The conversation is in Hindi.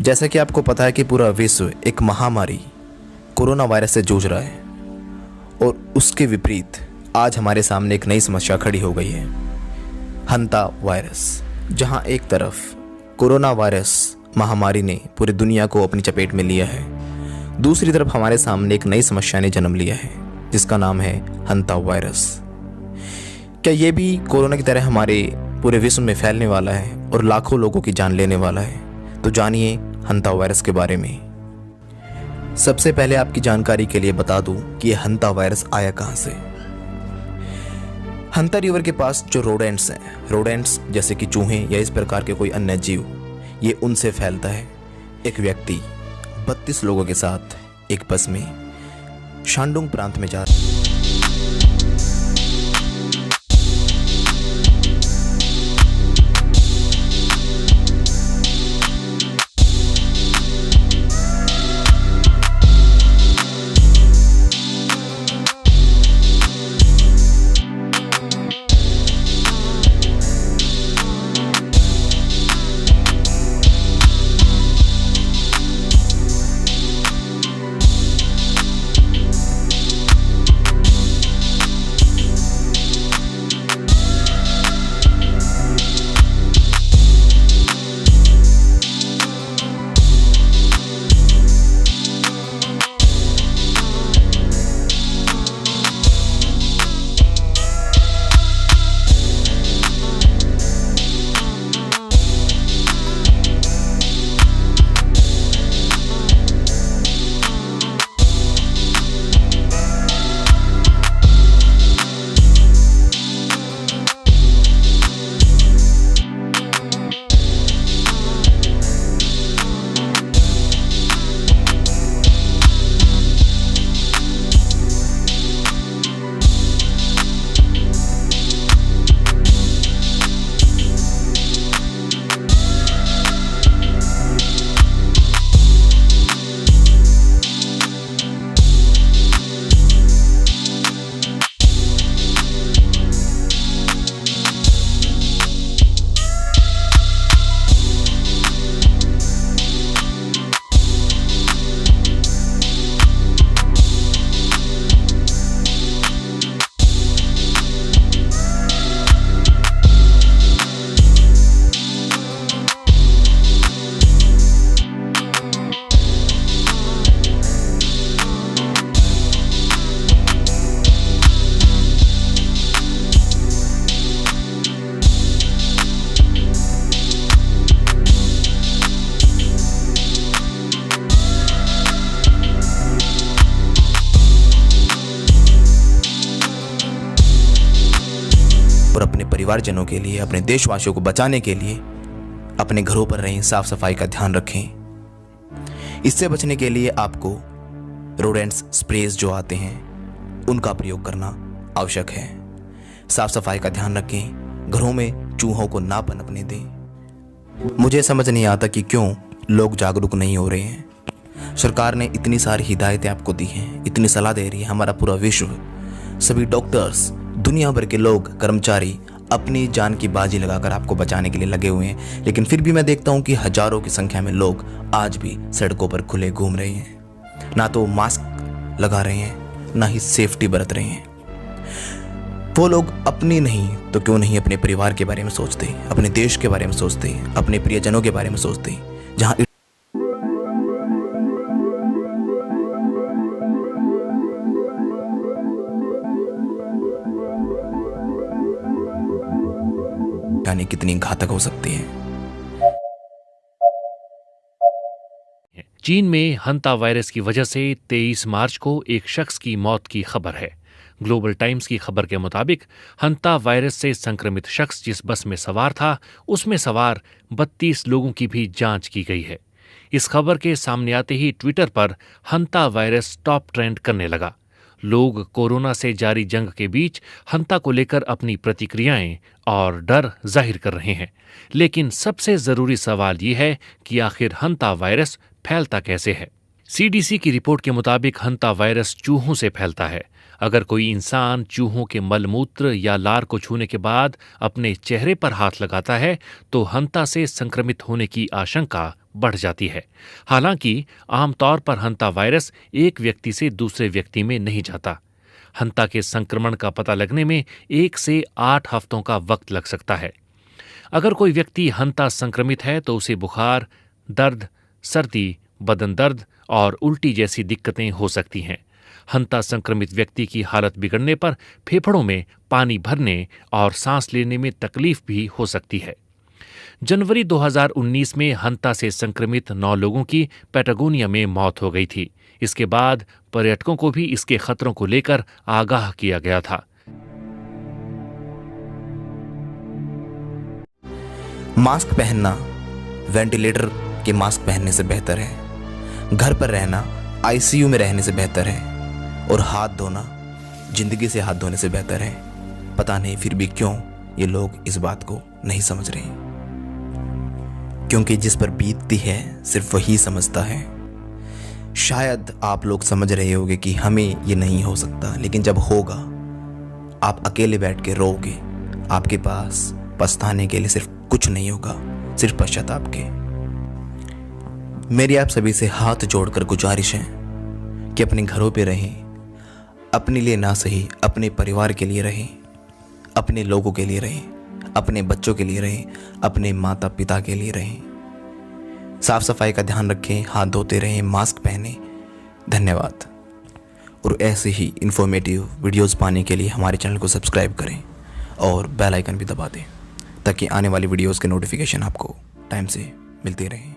जैसा कि आपको पता है कि पूरा विश्व एक महामारी कोरोना वायरस से जूझ रहा है और उसके विपरीत आज हमारे सामने एक नई समस्या खड़ी हो गई है, हंता वायरस। जहां एक तरफ कोरोना वायरस महामारी ने पूरी दुनिया को अपनी चपेट में लिया है, दूसरी तरफ हमारे सामने एक नई समस्या ने जन्म लिया है जिसका नाम है हंता वायरस। क्या ये भी कोरोना की तरह हमारे पूरे विश्व में फैलने वाला है और लाखों लोगों की जान लेने वाला है? तो जानिए हंता वायरस के बारे में। सबसे पहले आपकी जानकारी के लिए बता दूं कि यह हंता वायरस आया कहां से। हंता रिवर के पास जो रोडेंट्स हैं, रोडेंट्स जैसे कि चूहे या इस प्रकार के कोई अन्य जीव, ये उनसे फैलता है। एक व्यक्ति 32 लोगों के साथ एक बस में शांडुंग प्रांत में जा और अपने परिवारजनों के लिए, अपने देशवासियों को बचाने के लिए अपने घरों पर रहें, साफ सफाई का ध्यान रखें। इससे बचने के लिए आपको रोडेंट्स स्प्रेज जो आते हैं उनका प्रयोग करना आवश्यक है। साफ सफाई का ध्यान रखें, घरों में चूहों को ना पनपने दें। मुझे समझ नहीं आता कि क्यों लोग जागरूक नहीं हो रहे हैं। सरकार ने इतनी सारी हिदायतें आपको दी हैं, इतनी सलाह दे रही है, हमारा पूरा विश्व, सभी डॉक्टर्स, दुनिया भर के लोग, कर्मचारी अपनी जान की बाजी लगाकर आपको बचाने के लिए लगे हुए हैं, लेकिन फिर भी मैं देखता हूं कि हजारों की संख्या में लोग आज भी सड़कों पर खुले घूम रहे हैं। ना तो मास्क लगा रहे हैं, ना ही सेफ्टी बरत रहे हैं। वो लोग अपनी नहीं तो क्यों नहीं अपने परिवार के बारे में सोचते, अपने देश के बारे में सोचते, अपने प्रियजनों के बारे में सोचते। जहां कितनी घातक हो सकती है। चीन में हंता वायरस की वजह से 23 मार्च को एक शख्स की मौत की खबर है। ग्लोबल टाइम्स की खबर के मुताबिक हंता वायरस से संक्रमित शख्स जिस बस में सवार था, उसमें सवार 32 लोगों की भी जांच की गई है। इस खबर के सामने आते ही ट्विटर पर हंता वायरस टॉप ट्रेंड करने लगा। लोग कोरोना से जारी जंग के बीच हंता को लेकर अपनी प्रतिक्रियाएं और डर जाहिर कर रहे हैं। लेकिन सबसे जरूरी सवाल ये है कि आखिर हंता वायरस फैलता कैसे है। सीडीसी की रिपोर्ट के मुताबिक हंता वायरस चूहों से फैलता है। अगर कोई इंसान चूहों के मलमूत्र या लार को छूने के बाद अपने चेहरे पर हाथ लगाता है तो हंता से संक्रमित होने की आशंका बढ़ जाती है। हालांकि आमतौर पर हंता वायरस एक व्यक्ति से दूसरे व्यक्ति में नहीं जाता। हंता के संक्रमण का पता लगने में 1 से 8 हफ्तों का वक्त लग सकता है। अगर कोई व्यक्ति हंता संक्रमित है तो उसे बुखार, दर्द, सर्दी, बदन दर्द और उल्टी जैसी दिक्कतें हो सकती हैं। हंता संक्रमित व्यक्ति की हालत बिगड़ने पर फेफड़ों में पानी भरने और सांस लेने में तकलीफ भी हो सकती है। जनवरी 2019 में हंता से संक्रमित 9 लोगों की पैटागोनिया में मौत हो गई थी। इसके बाद पर्यटकों को भी इसके खतरों को लेकर आगाह किया गया था। मास्क पहनना वेंटिलेटर के मास्क पहनने से बेहतर है। घर पर रहना आईसीयू में रहने से बेहतर है। और हाथ धोना जिंदगी से हाथ धोने से बेहतर है। पता नहीं फिर भी क्यों ये लोग इस बात को नहीं समझ रहे। क्योंकि जिस पर बीतती है सिर्फ वही समझता है। शायद आप लोग समझ रहे होंगे कि हमें ये नहीं हो सकता, लेकिन जब होगा आप अकेले बैठ के रोओगे। आपके पास पछताने के लिए सिर्फ कुछ नहीं होगा, सिर्फ पश्चाताप के। मेरी आप सभी से हाथ जोड़कर गुजारिश है कि अपने घरों पे रहें। अपने लिए ना सही अपने परिवार के लिए रहें, अपने लोगों के लिए रहें, अपने बच्चों के लिए रहें, अपने माता पिता के लिए रहें। साफ सफाई का ध्यान रखें, हाथ धोते रहें, मास्क पहने। धन्यवाद। और ऐसे ही इंफॉर्मेटिव वीडियोस पाने के लिए हमारे चैनल को सब्सक्राइब करें और बेल आइकन भी दबा दें ताकि आने वाली वीडियोस के नोटिफिकेशन आपको टाइम से मिलते रहें।